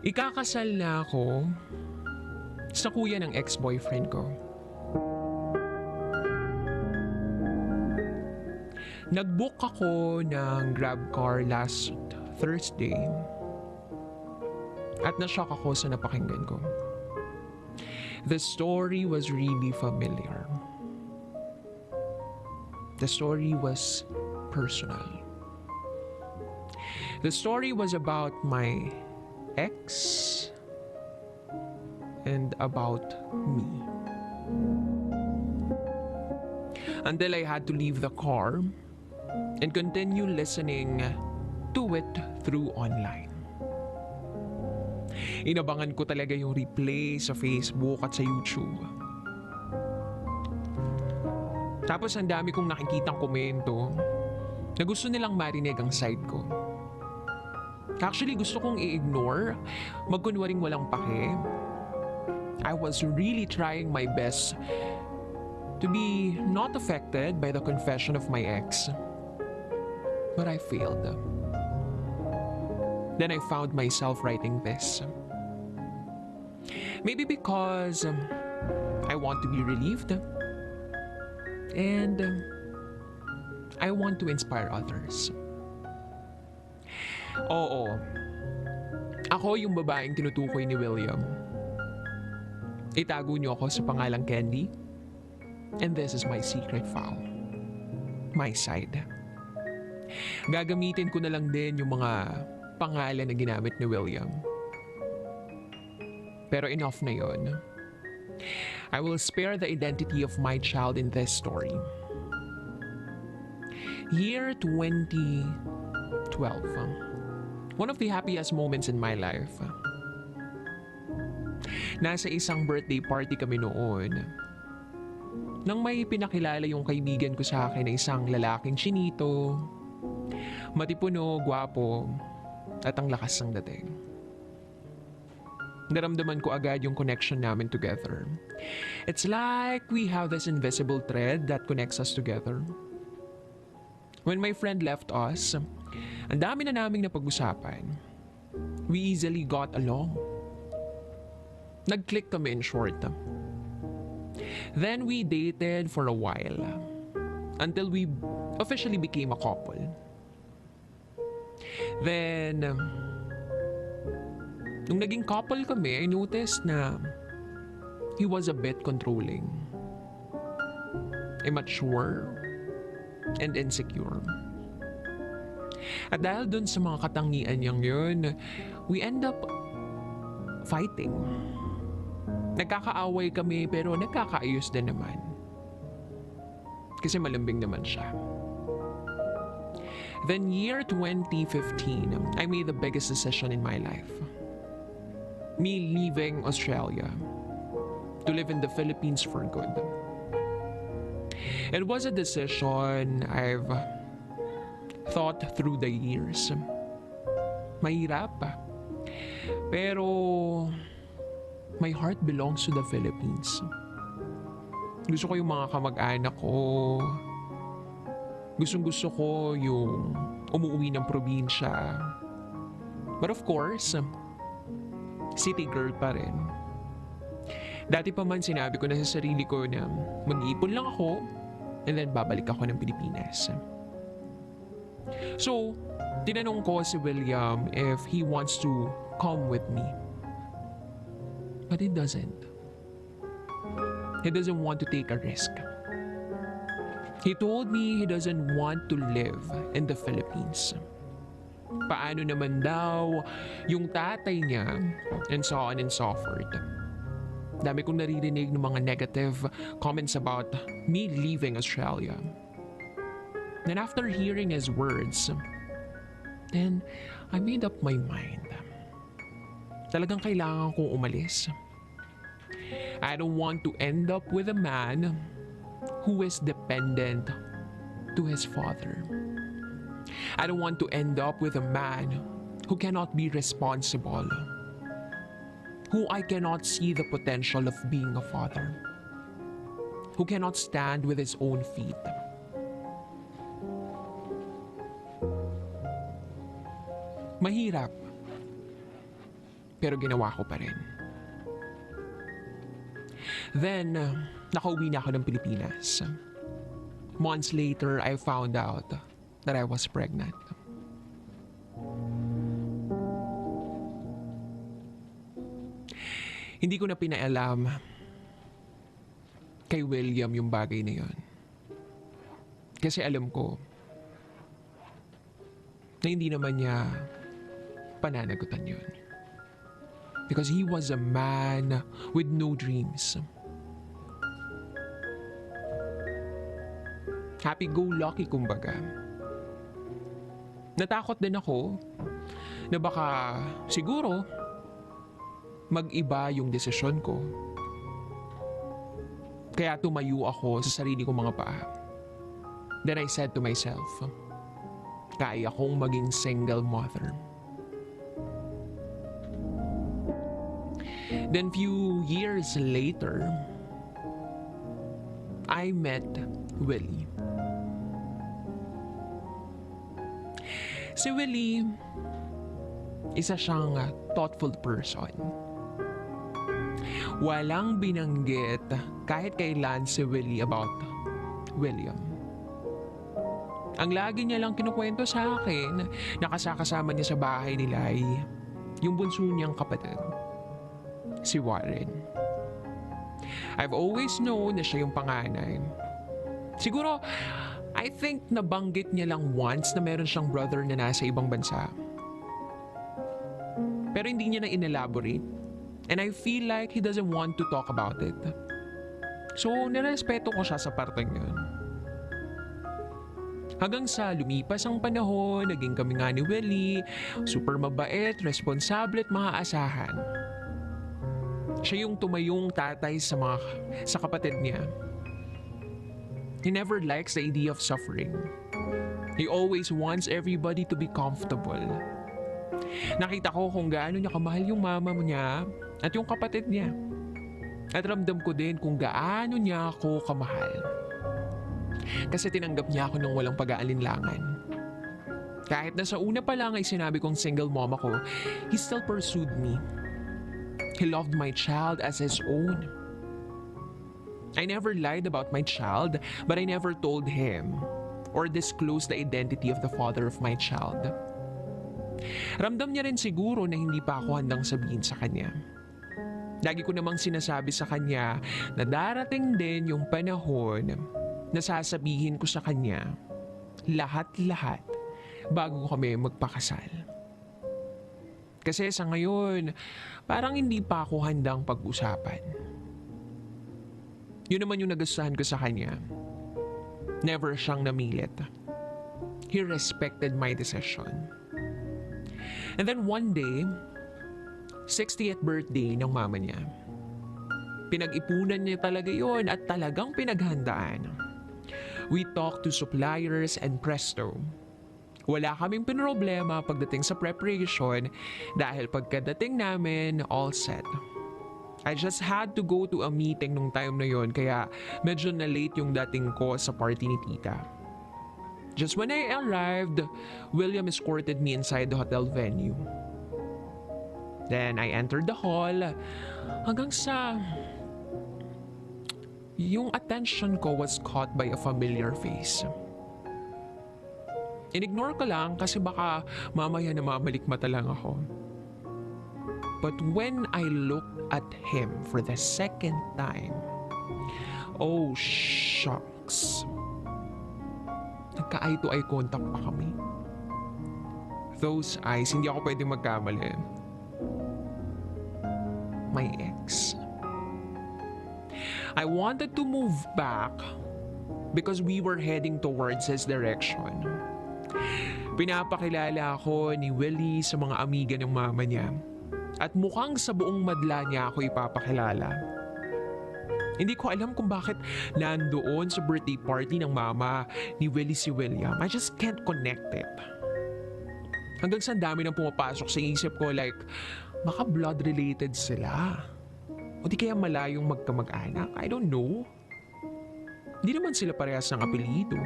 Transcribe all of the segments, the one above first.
Ikakasal na ako sa kuya ng ex-boyfriend ko. Nag-book ako ng grab car last Thursday at na-shock ako sa napakinggan ko. The story was really familiar. The story was personal. The story was about my ex and about me. Until I had to leave the car and continue listening to it through online. Inabangan ko talaga yung replay sa Facebook at sa YouTube. Tapos ang dami kong nakikitang komento na gusto nilang marinig ang side ko. Actually, gusto kong i-ignore, magkunwaring walang pake. I was really trying my best to be not affected by the confession of my ex. But I failed. Then I found myself writing this. Maybe because I want to be relieved and I want to inspire others. Oo. Ako yung babaeng tinutukoy ni William. Itago niyo ako sa pangalang Candy. And this is my secret file. My side. Gagamitin ko na lang din yung mga pangalan na ginamit ni William. Pero enough na yon. I will spare the identity of my child in this story. Year 2012. One of the happiest moments in my life. Nasa isang birthday party kami noon. Nang may pinakilala yung kaibigan ko sa akin na isang lalaking chinito, matipuno, gwapo, at ang lakas ng dating. Naramdaman ko agad yung connection namin together. It's like we have this invisible thread that connects us together. When my friend left us, ang dami na naming napag-usapan. We easily got along. Nag-click kami in short. Then we dated for a while until we officially became a couple. Then, nung naging couple kami, I noticed na he was a bit controlling, immature, and insecure. At dahil dun sa mga katangian niyang yun, we end up fighting. Nagkakaaway kami pero nagkakaayos din naman. Kasi malambing naman siya. Then year 2015, I made the biggest decision in my life. Me leaving Australia to live in the Philippines for good. It was a decision I've thought through the years. Mahirap. Pero my heart belongs to the Philippines. Gusto ko yung mga kamag-anak ko. Gustong-gusto ko yung umuwi ng probinsya. But of course, city girl pa rin. Dati pa man sinabi ko na sa sarili ko na mag-iipon lang ako and then babalik ako ng Pilipinas. So, tinanong ko si William if he wants to come with me. But he doesn't. He doesn't want to take a risk. He told me he doesn't want to live in the Philippines. Paano naman daw yung tatay niya and so on and so forth. Dami kong naririnig ng mga negative comments about me leaving Australia. Then after hearing his words, then I made up my mind. Talagang kailangan kong umalis. I don't want to end up with a man who is dependent to his father. I don't want to end up with a man who cannot be responsible, who I cannot see the potential of being a father, who cannot stand with his own feet. Mahirap. Pero ginawa ko pa rin. Then, nakauwi na ako ng Pilipinas. Months later, I found out that I was pregnant. Hindi ko na pinaalam kay William yung bagay na yun. Kasi alam ko na hindi naman niya pananagutan yun. Because he was a man with no dreams. Happy-go-lucky kumbaga. Natakot din ako na baka siguro mag-iba yung desisyon ko. Kaya tumayo ako sa sarili kong mga paa. Then I said to myself, kaya kong maging single mother. Then few years later, I met Willie. Si Willie, isa siyang thoughtful person. Walang binanggit kahit kailan si Willie about William. Ang lagi niya lang kinukwento sa akin na kasama niya sa bahay nila ay yung bunso niyang kapatid, si Warren. I've always known na siya yung panganay. Siguro, I think nabanggit niya lang once na meron siyang brother na nasa ibang bansa. Pero hindi niya na inelaborate. And I feel like he doesn't want to talk about it. So, nirespeto ko siya sa parteng yun. Hanggang sa lumipas ang panahon, naging kami nga ni Willie, super mabait, responsable at maaasahan. Siya yung tumayong tatay sa kapatid niya. He never likes the idea of suffering. He always wants everybody to be comfortable. Nakita ko kung gaano niya kamahal yung mama niya at yung kapatid niya. At ramdam ko din kung gaano niya ako kamahal. Kasi tinanggap niya ako nang walang pag-aalinlangan. Kahit na sa una pa lang ay sinabi kong single mom ako, he still pursued me. He loved my child as his own. I never lied about my child, but I never told him or disclosed the identity of the father of my child. Ramdam niya rin siguro na hindi pa ako handang sabihin sa kanya. Lagi ko namang sinasabi sa kanya na darating din yung panahon na sasabihin ko sa kanya lahat-lahat bago kami magpakasal. Kasi sa ngayon, parang hindi pa ako handang pag-usapan. Yun naman yung nagustuhan ko sa kanya. Never siyang namilit. He respected my decision. And then one day, 60th birthday ng mama niya. Pinag-ipunan niya talaga yon at talagang pinaghandaan. We talked to suppliers and presto. Wala kaming pinroblema pagdating sa preparation dahil pagkadating namin, all set. I just had to go to a meeting nung time na yon kaya medyo na-late yung dating ko sa party ni tita. Just when I arrived, William escorted me inside the hotel venue. Then I entered the hall hanggang sa yung attention ko was caught by a familiar face. Inignore ko lang kasi baka mamaya na mamalikmata lang ako. But when I looked at him for the second time, oh shucks. Nagka-eye to eye contact pa kami. Those eyes, hindi ako pwedeng magkamali. My ex. I wanted to move back because we were heading towards his direction. Pinapakilala ako ni Willie sa mga amiga ng mama niya. At mukhang sa buong madla niya ako ipapakilala. Hindi ko alam kung bakit nandoon sa birthday party ng mama ni Willie si William. I just can't connect it. Hanggang sa dami nang pumapasok sa isip ko like, baka blood related sila. O di kaya malayong magkamag-anak. I don't know. Hindi naman sila parehas ng apelido.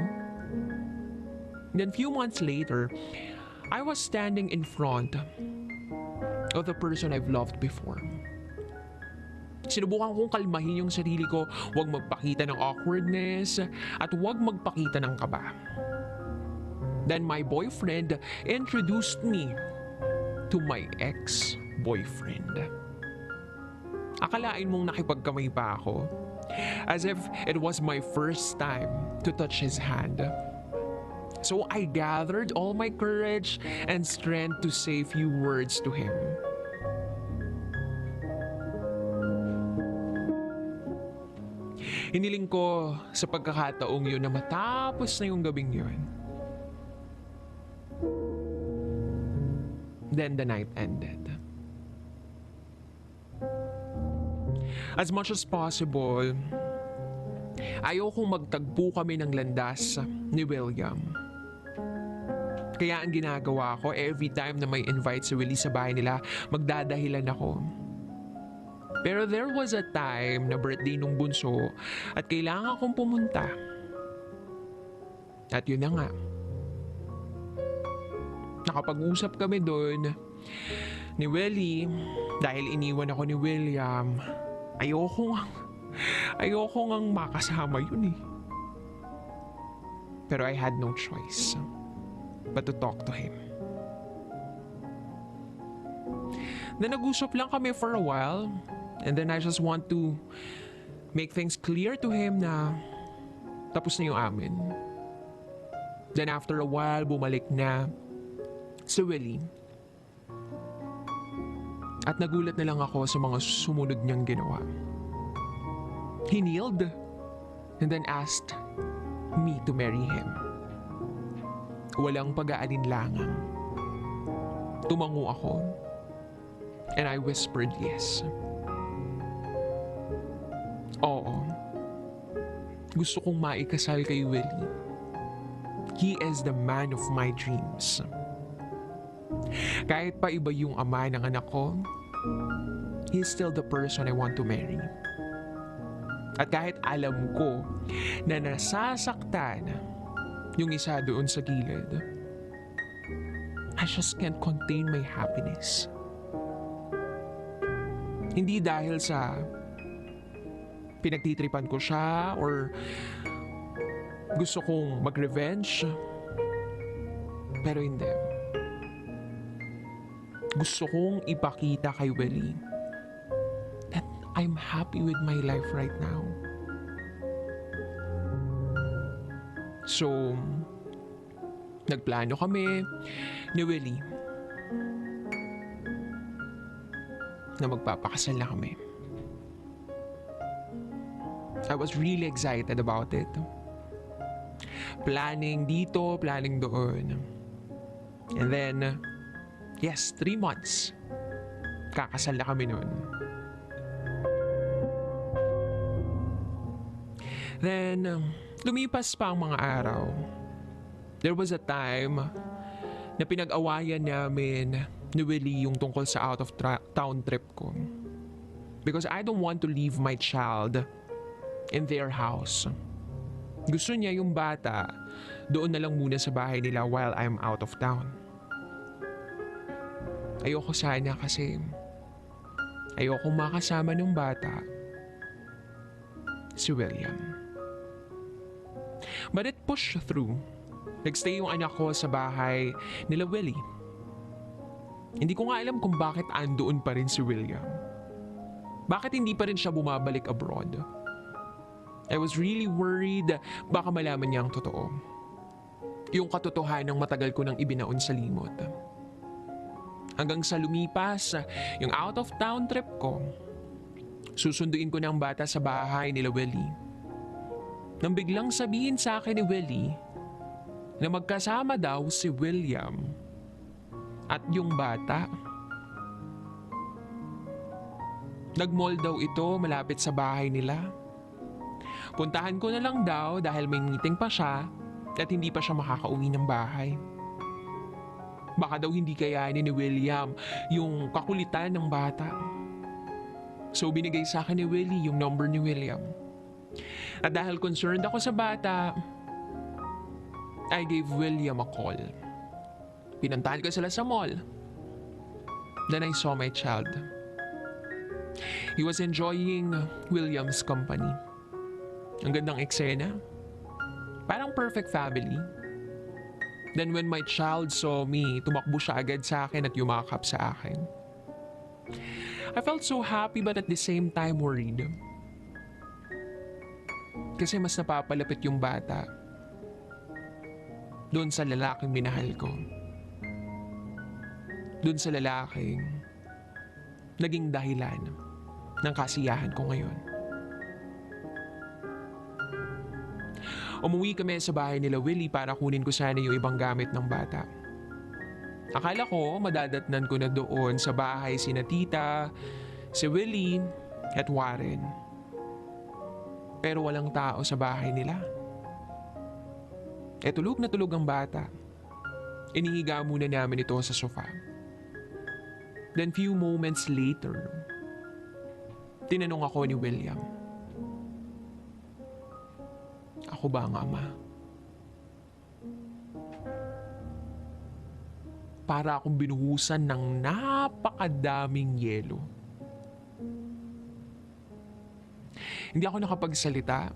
Then few months later, I was standing in front of the person I've loved before. Sinubukan kong kalmahin yung sarili ko, huwag magpakita ng awkwardness at huwag magpakita ng kaba. Then my boyfriend introduced me to my ex-boyfriend. Akalain mong nakipagkamay pa ako, as if it was my first time to touch his hand. So I gathered all my courage and strength to say few words to him. Hiniling ko sa pagkakataong yun na matapos na yung gabing yun. Then the night ended. As much as possible, ayokong magtagpo kami ng landas ni William. Kaya ang ginagawa ko, every time na may invite si Willie sa bahay nila, magdadahilan ako. Pero there was a time na birthday nung bunso at kailangan kong pumunta. At yun na nga. Nakapag-usap kami doon ni Willie dahil iniwan ako ni William. Ayoko ngang makasama yun eh. Pero I had no choice but to talk to him. Then nag-usap lang kami for a while. And then I just want to make things clear to him na tapos na yung amin. Then after a while, bumalik na si Willie. At nagulat na lang ako sa mga sumunod niyang ginawa. He kneeled and then asked me to marry him. Walang pag-aalinlangan. Tumango ako and I whispered yes. Oo. Gusto kong maikasal kay Willie. He is the man of my dreams. Kahit pa iba yung ama ng anak ko, he's still the person I want to marry. At kahit alam ko na nasasaktan yung isa doon sa gilid, I just can't contain my happiness. Hindi dahil sa pinagtitripan ko siya or gusto kong mag-revenge. Pero hindi. Gusto kong ipakita kay Willie that I'm happy with my life right now. So, nagplano kami ni Willie na magpapakasal na kami. I was really excited about it. Planning dito, planning doon. And then, yes, 3 months. Kakasal na kami noon. Then, lumipas pa ang mga araw. There was a time na pinag-awayan namin ni Willie yung tungkol sa out-of-town trip ko. Because I don't want to leave my child in their house. Gusto niya yung bata doon na lang muna sa bahay nila while I'm out of town. Ayoko sana kasi ayoko makasama ng bata si William. But it pushed through. Nagstay yung anak ko sa bahay nila Willie. Hindi ko nga alam kung bakit andoon pa rin si William. Bakit hindi pa rin siya bumabalik abroad? I was really worried baka malaman niya ang totoo. Yung katotohanan ng matagal ko nang ibinaon sa limot. Hanggang sa lumipas yung out of town trip ko, susunduin ko ng bata sa bahay nila Willie. Nang biglang sabihin sa akin ni Willie na magkasama daw si William at yung bata. Nag-mall daw ito malapit sa bahay nila. Puntahan ko na lang daw dahil may meeting pa siya at hindi pa siya makakauwi ng bahay. Baka daw hindi kayanin ni William yung kakulitan ng bata. So binigay sa akin ni Willie yung number ni William. At dahil concerned ako sa bata, I gave William a call. Pinuntahan ko sila sa mall. Then I saw my child. He was enjoying William's company. Ang gandang eksena. Parang perfect family. Then when my child saw me, tumakbo siya agad sa akin at yumakap sa akin. I felt so happy but at the same time worried. Kasi mas napapalapit yung bata doon sa lalaking minahal ko. Doon sa lalaking naging dahilan ng kasiyahan ko ngayon. Umuwi kami sa bahay nila Willie para kunin ko sana yung ibang gamit ng bata. Akala ko madadatnan ko na doon sa bahay sina tita, si Willie at Warren. Pero walang tao sa bahay nila. E tulog na tulog ang bata. Inihiga muna namin ito sa sofa. Then few moments later, tinanong ako ni William, ako ba ang ama? Para akong binuhusan ng napakadaming yelo. Hindi ako nakapagsalita.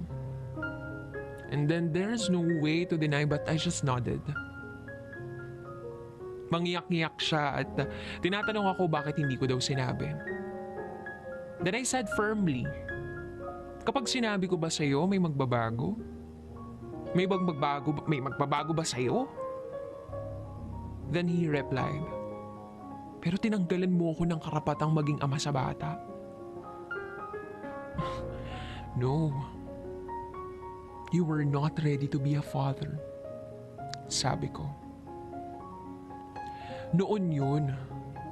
And then there's no way to deny but I just nodded. Mangiyak-ngiyak siya at tinatanong ako bakit hindi ko daw sinabi. Then I said firmly, kapag sinabi ko ba sa'yo may magbabago? May magbabago ba sa'yo? Then he replied, pero tinanggalan mo ko ng karapatang maging ama sa bata. No. You were not ready to be a father. Sabi ko. Noon yun.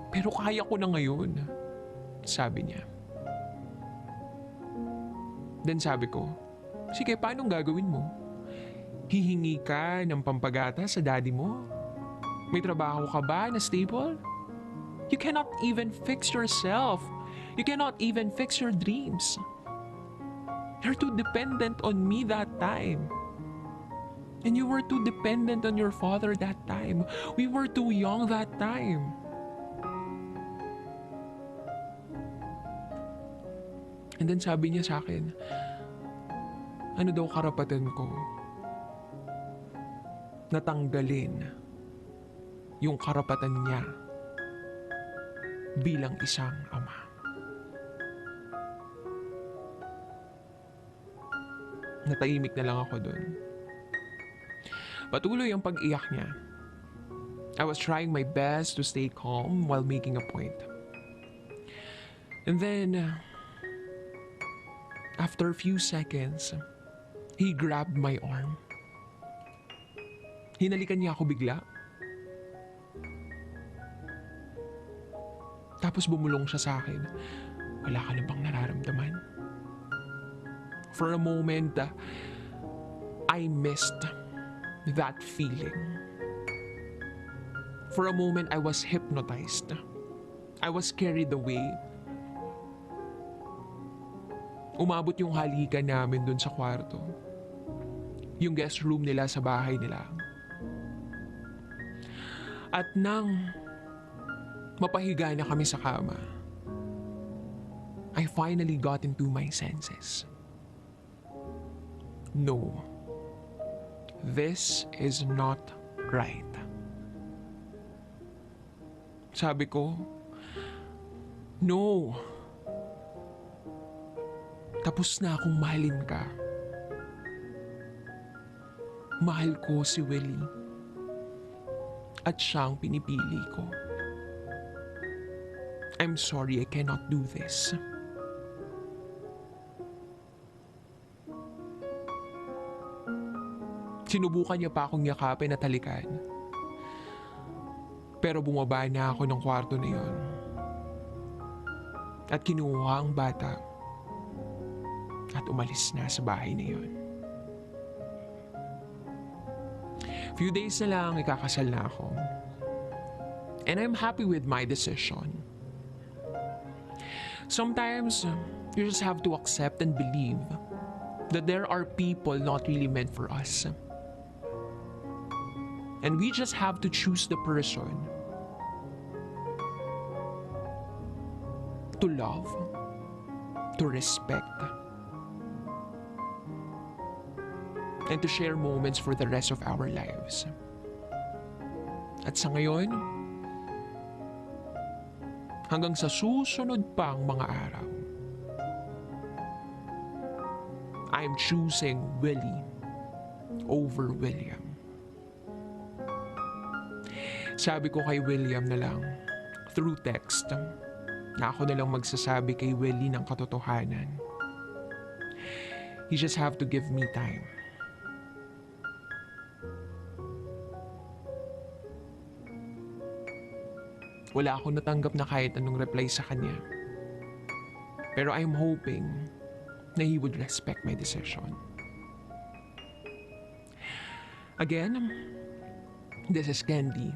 Pero kaya ko na ngayon. Sabi niya. Then sabi ko, sige, paano gagawin mo? Hihingi ka ng pampagata sa daddy mo? May trabaho ka ba na stable? You cannot even fix yourself. You cannot even fix your dreams. You're too dependent on me that time. And you were too dependent on your father that time. We were too young that time. And then sabi niya sa akin, ano daw karapatan ko? Natanggalin yung karapatan niya bilang isang ama. Natahimik na lang ako dun. Patuloy ang pag-iyak niya. I was trying my best to stay calm while making a point. And then, after a few seconds, he grabbed my arm. Hinalikan niya ako bigla. Tapos bumulong siya sa akin. Wala ka na bang nararamdaman? For a moment, I missed that feeling. For a moment, I was hypnotized. I was carried away. Umabot yung halikan namin dun sa kwarto. Yung guest room nila sa bahay nila. At nang mapahiga na kami sa kama, I finally got into my senses. No, this is not right. Sabi ko, no. Tapos na akong mahalin ka. Mahal ko si Willie. At siyang pinipili ko. I'm sorry I cannot do this. Sinubukan niya pa akong yakapin at halikan. Pero bumaba na ako ng kwarto na yon. At kinuha ang bata. At umalis na sa bahay na yon. Few days na lang ikakasal na ako. And I'm happy with my decision. Sometimes, you just have to accept and believe that there are people not really meant for us. And we just have to choose the person to love, to respect, and to share moments for the rest of our lives. At sa ngayon, hanggang sa susunod pang mga araw, I'm choosing Willie over William. Sabi ko kay William na lang, through text, na ako na lang magsasabi kay Willie ng katotohanan. You just have to give me time. Wala akong natanggap na kahit anong reply sa kanya. Pero I'm hoping na he would respect my decision. Again, this is Candy.